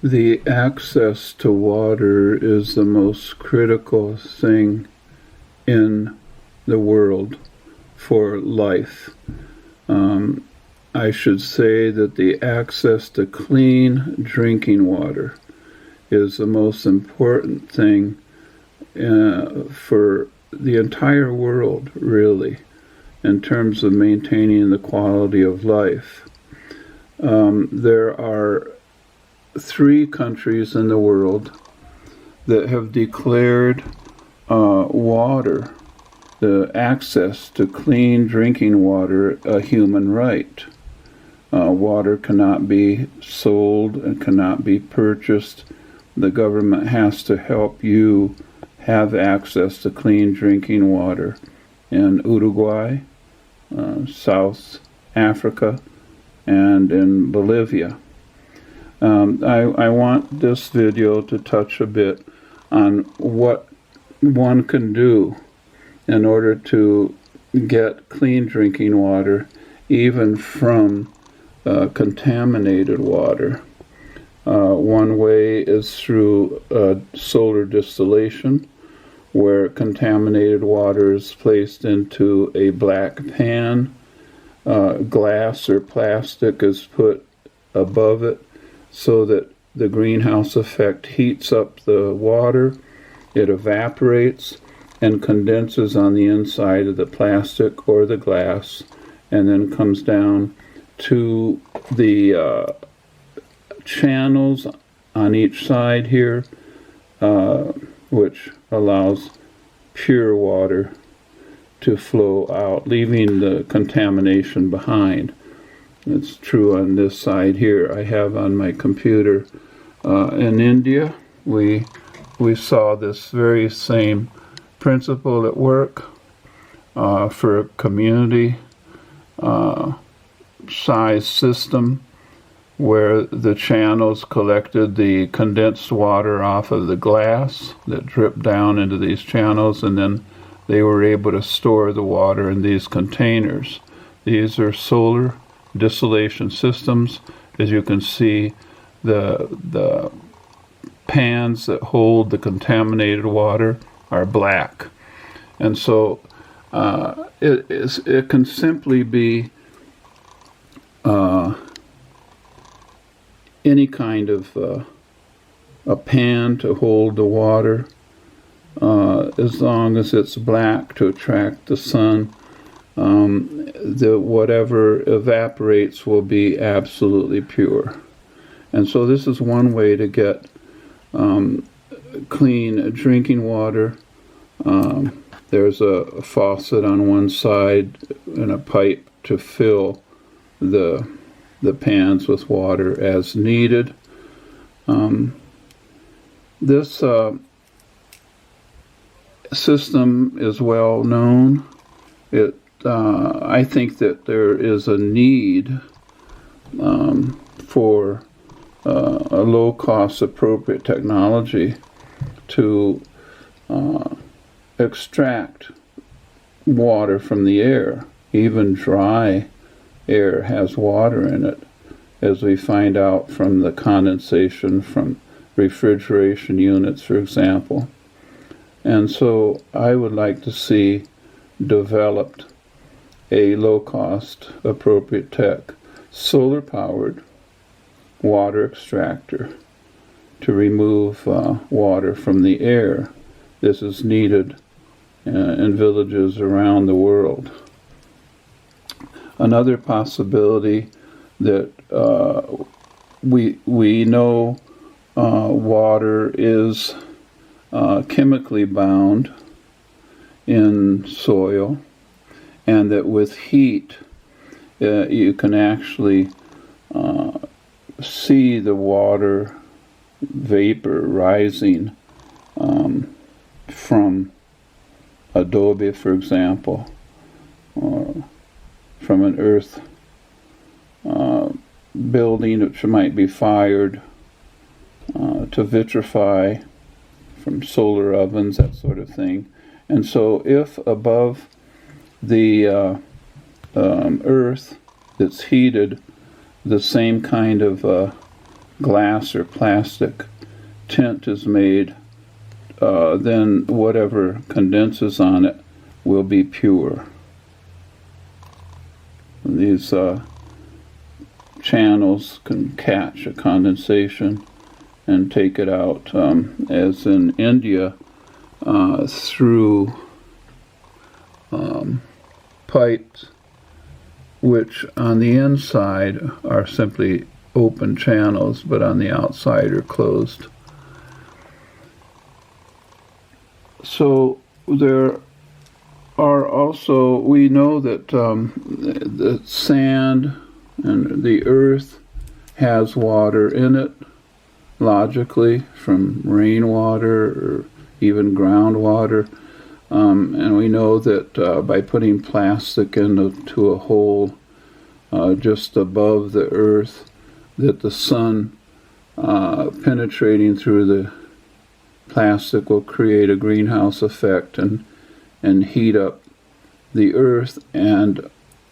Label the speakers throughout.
Speaker 1: The access to water is the most critical thing in the world for life. I should say that the access to clean drinking water is the most important thing for the entire world, really, in terms of maintaining the quality of life. There are 3 countries in the world that have declared water, the access to clean drinking water, a human right. Water cannot be sold and cannot be purchased. The government has to help you have access to clean drinking water in Uruguay, South Africa, and in Bolivia. I want this video to touch a bit on what one can do in order to get clean drinking water, even from contaminated water. One way is through solar distillation, where contaminated water is placed into a black pan. Glass or plastic is put above it so that the greenhouse effect heats up the water. It evaporates and condenses on the inside of the plastic or the glass, and then comes down to the channels on each side here, which allows pure water to flow out, leaving the contamination behind. It's true on this side here. I have on my computer in India, we saw this very same principle at work for a community size system, where the channels collected the condensed water off of the glass that dripped down into these channels, and then they were able to store the water in these containers. These are solar distillation systems. As you can see, the pans that hold the contaminated water are black. And so it can simply be any kind of a pan to hold the water, as long as it's black to attract the sun. Whatever evaporates will be absolutely pure. And so this is one way to get clean drinking water. There's a faucet on one side and a pipe to fill the pans with water as needed. This system is well known. I think that there is a need for a low-cost, appropriate technology to extract water from the air. Even dry air has water in it, as we find out from the condensation from refrigeration units, for example. And so I would like to see developed a low-cost, appropriate tech, solar-powered water extractor to remove water from the air. This is needed in villages around the world. Another possibility that we know water is chemically bound in soil, and that with heat you can actually see the water vapor rising from adobe, for example, or from an earth building which might be fired to vitrify, from solar ovens, that sort of thing. And so if above the earth that's heated, the same kind of glass or plastic tint is made, then whatever condenses on it will be pure. And these channels can catch a condensation and take it out, as in India, through pipes, which on the inside are simply open channels, but on the outside are closed. So there are also, we know that the sand and the earth has water in it, logically, from rainwater or even groundwater. And we know that by putting plastic into a hole just above the earth, that the sun penetrating through the plastic will create a greenhouse effect and heat up the earth and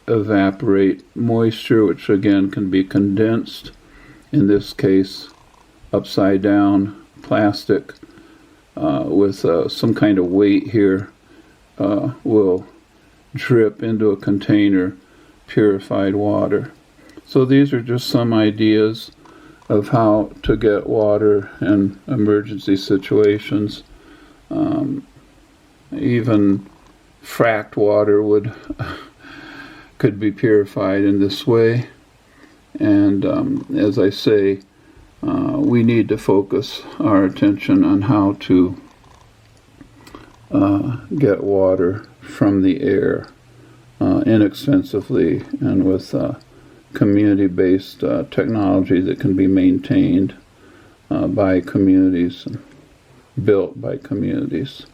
Speaker 1: evaporate moisture, which again can be condensed. In this case, upside down plastic with some kind of weight here will drip into a container purified water. So these are just some ideas of how to get water in emergency situations. Even fracked water could be purified in this way. And as I say, we need to focus our attention on how to get water from the air inexpensively and with community-based technology that can be maintained by communities, built by communities.